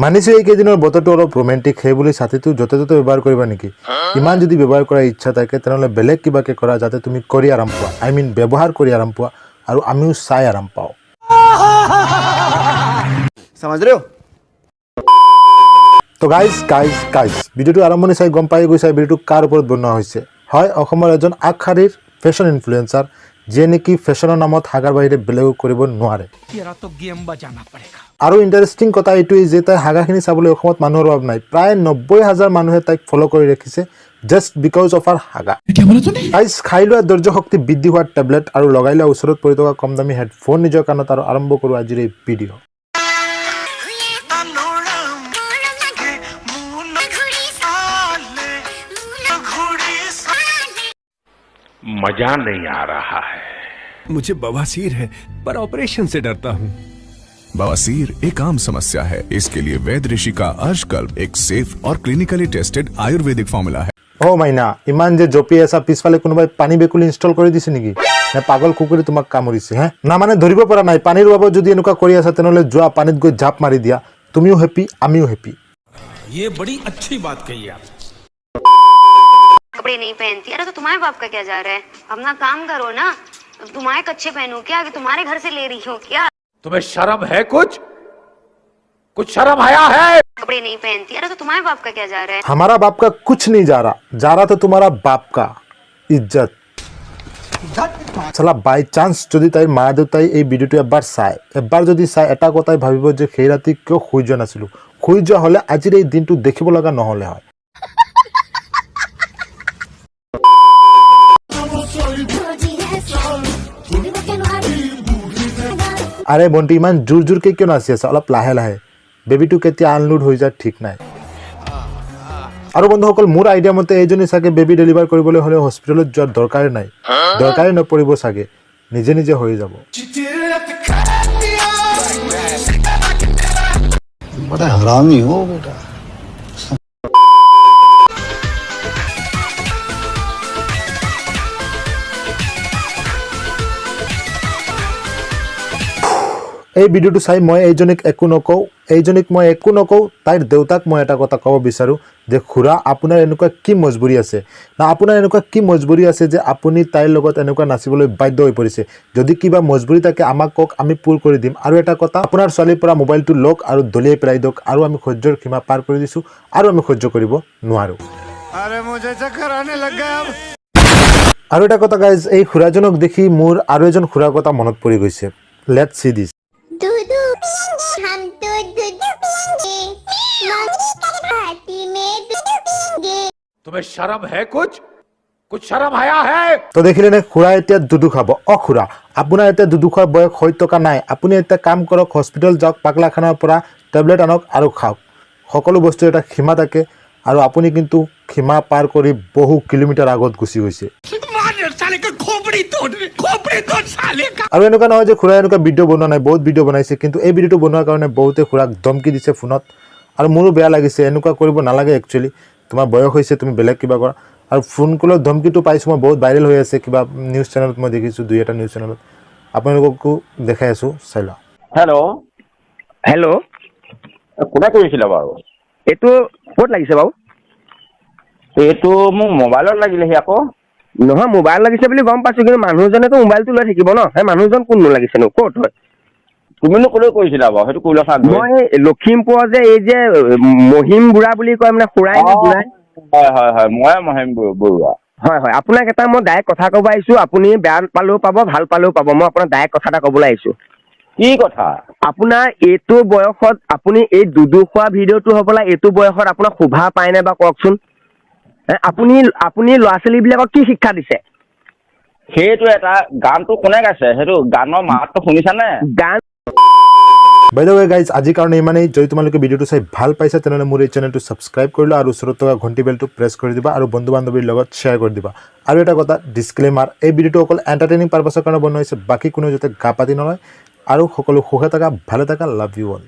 মানিছো এইকেইদিনৰ বতৰটো অলপ ৰোমেণ্টিক সেই বুলি ছাতিটো য'তে ত'তে ব্যৱহাৰ কৰিবা নেকি ইমান যদি ব্যৱহাৰ কৰাৰ ইচ্ছা থাকে তেনেহ'লে বেলেগ কিবাকে কৰা যাতে তুমি কৰি আৰাম পোৱা ব্যৱহাৰ কৰি আৰাম পোৱা আৰু আমিও চাই আৰাম পাওঁ समझ रहे हो তো গাইজ ভিডিঅ'টো আৰম্ভণি চাই গম পাই গৈছা ভিডিঅ'টো কাৰ ওপৰত বনোৱা হৈছে হয় অসমৰ এজন আগশাৰীৰ ফেশ্বন ইনফ্লুৱেঞ্চাৰ যিয়ে নেকি ফেশ্বনৰ নামত হাগাৰ বাহিৰে বেলেগ কৰিব নোৱাৰে আৰু ইণ্টাৰেষ্টিং কথা এইটোৱেই যে তাই হাগাখিনি চাবলৈ অসমত মানুহৰ অভাৱ নাই প্ৰায় 90,000 মানুহে তাইক ফ'ল' কৰি ৰাখিছে জাষ্ট বিকজ অফ আৰ হাগা গাইজ খাই লোৱা ধৈৰ্য শক্তি বৃদ্ধি হোৱা টেবলেট আৰু লগাই লোৱা ওচৰত পৰি থকা কম দামী হেডফোন নিজৰ কাণত আৰু আৰম্ভ কৰোঁ আজিৰ এই ভিডিঅ' मजा नहीं आ रहा है मुझे बवासीर है पर ऑपरेशन से डरता हूँ बवासीर एक आम समस्या है इसके लिए वैद्य ऋषि का अर्शकल्प एक सेफ और क्लिनिकली टेस्टेड आयुर्वेदिक फॉर्मूला है অ মাইনা ইমান যে জপি আছা পিছফালে কোনোবাই পানী বেকুলি ইনষ্টল কৰি দিছে নেকি নে পাগল কুকুৰে তোমাক কামুৰিছে হে না মানে ধৰিব পৰা নাই পানীৰ অভাৱত যদি এনেকুৱা কৰি আছা তেনেহ'লে যোৱা পানীত গৈ জাপ মাৰি দিয়া তুমিও হেপি আমিও হেপি ये बड़ी अच्छी बात कही आप कपड़े नहीं पहनती अरे तो तुम्हारे बाप का क्या जा रहा है अपना काम करो ना तुम्हारे कच्चे पहनू क्या कि तुम्हारे घर से ले रही हो क्या तुम्हें शर्म है कुछ शर्म आया है कपड़े नहीं पहनती अरे तो तुम्हारे बाप का क्या जा रहा है हमारा बाप का कुछ नहीं जा रहा तो तुम्हारा बाप का इज्जत চলা বাই চান্স যদি তাইৰ মা দেউতাই এই ভিডিঅ'টো এবাৰ যদি চাই এটা কথাই ভাবিব যে সেই ৰাতি কিয় শুই যোৱা নাছিলোঁ শুই যোৱা হ'লে আজিৰ এই দিনটো দেখিব লগা নহ'লে হয় আৰে বন্তি ইমান জোৰকে কিয় নাচি আছে অলপ লাহে লাহে বেবিটো কেতিয়া আনলোড হৈ যায় ঠিক নাই আৰু বন্ধুসকল মোৰ আইডিয়া মতে এইজনী চাগে বেবি ডেলিভাৰ কৰিবলৈ হ'লে হস্পিটেলত যোৱাৰ দৰকাৰে নপৰিব চাগে নিজে নিজে হৈ যাব बड़ा हरामी हो बेटा এই ভিডিঅ'টো চাই মই এইজনীক একো নকওঁ তাইৰ দেউতাক মই এটা কথা ক'ব বিচাৰোঁ যে খুৰা আপোনাৰ এনেকুৱা কি মজবুৰি আছে না আপোনাৰ এনেকুৱা কি মজবুৰি আছে যে আপুনি তাইৰ লগত এনেকুৱা নাচিবলৈ বাধ্য হৈ পৰিছে যদি কিবা মজবুৰি থাকে আমাক কওক আমি পূৰ কৰি দিম আৰু এটা কথা আপোনাৰ ছোৱালীৰ পৰা মোবাইলটো লওক আৰু দলিয়াই পেলাই দিয়ক আৰু আমি সহ্যৰ সীমা পাৰ কৰি দিছোঁ আৰু আমি সহ্য কৰিব নোৱাৰোঁ আৰু এটা কথা গাইজ এই খুৰাজনক দেখি মোৰ আৰু এজন খুৰাৰ কথা মনত পৰি গৈছে লেটছ সি দিছ दूधू हम तो दूध पीएंगे मम्मी की पार्टी में दूध पीएंगे तुम्हें शर्म है कुछ शर्म आया है তো দেখিলেনে খুৰা এতিয়া দুধু খাব খুৰা আপোনাৰ এতিয়া দুধু খোৱাৰ বয়স হৈ থকা নাই আপুনি এতিয়া কাম কৰক হস্পিটেল যাওক পাগলাখানাৰ পৰা টেবলেট আনক আৰু খাওক সকলো বস্তু এটা সীমা থাকে আৰু আপুনি কিন্তু সীমা পাৰ কৰি বহু কিলোমিটাৰ আগত গুচি গৈছে আৰু এনেকুৱা নহয় যে খুৰাই এনেকুৱা ভিডিঅ' বনোৱা নাই বহুত ভিডিঅ' বনাইছে কিন্তু এই ভিডিঅ'টো বনোৱাৰ কাৰণে বহুতে খুৰাক ধমকি দিছে ফোনত আৰু মোৰো বেয়া লাগিছে এনেকুৱা কৰিব নালাগে একচুৱেলি তোমাৰ বয়স হৈছে তুমি বেলেগ কিবা কৰা আৰু ফোন কলৰ ধমকিটো পাইছোঁ মই বহুত ভাইৰেল হৈ আছে কিবা নিউজ চেনেলত মই দেখিছোঁ দুই এটা নিউজ চেনেলত আপোনালোককো দেখাই আছোঁ চাই লোৱা হেল্ল' কোনে কৰিছিলে বাৰু এইটো ক'ত লাগিছে বাৰু এইটো মোক মোবাইলত লাগিলেহি আকৌ নহয় মোবাইল লাগিছে বুলি গম পাইছোঁ কিন্তু মানুহজনেতো মোবাইলটো লৈ থাকিব ন সেই মানুহজন কোননো লাগিছেনো ক'ত হয় তুমিনো ক'লৈ কৰিছিলা বাৰু সেইটো কৰিলা চাগে মই লখিমপুৰৰ যে এই যে মহিম বুঢ়া বুলি কয় মানে খুৰাই নে বুঢ়াই হয় মই মহিম বৰুৱা হয় আপোনাক এটা মই ডাইৰেক্ট কথা ক'ব আহিছোঁ আপুনি বেয়া পালেও পাব ভাল পালেও পাব মই আপোনাক ডাইৰেক্ট কথা এটা ক'বলৈ আহিছোঁ কি কথা আপোনাৰ এইটো বয়সত আপুনি এই দুধু খোৱা ভিডিঅ'টো হ'বলা এইটো বয়সত আপোনাৰ শোভা পায়নে বা কওকচোন আপুনি ল'ৰা ছোৱালীবিলাকক কি শিক্ষা দিছে সেইটো এটা গানটো কোনে গাইছে সেইটো গানৰ মাতটো শুনিছানে গান বাই দ্য ৱে গাইজ আজিৰ কাৰণে ইমানেই যদি তোমালোকে ভিডিঅ'টো চাই ভাল পাইছা তেনেহ'লে মোৰ এই চেনেলটো ছাবস্ক্ৰাইব কৰি লোৱা আৰু ওচৰত থকা ঘণ্টি বেলটো প্ৰেছ কৰি দিবা আৰু বন্ধু বান্ধৱীৰ লগত শ্বেয়াৰ কৰি দিবা আৰু এটা কথা ডিছক্লেমাৰ এই ভিডিঅ'টো অকল এণ্টাৰটেইনিং পাৰপাছৰ কাৰণে বনোৱা হৈছে বাকী কোনো যাতে গা পাতি নলয় আৰু সকলো সুখে থাকা ভালে থাকা লাভ ইউ অল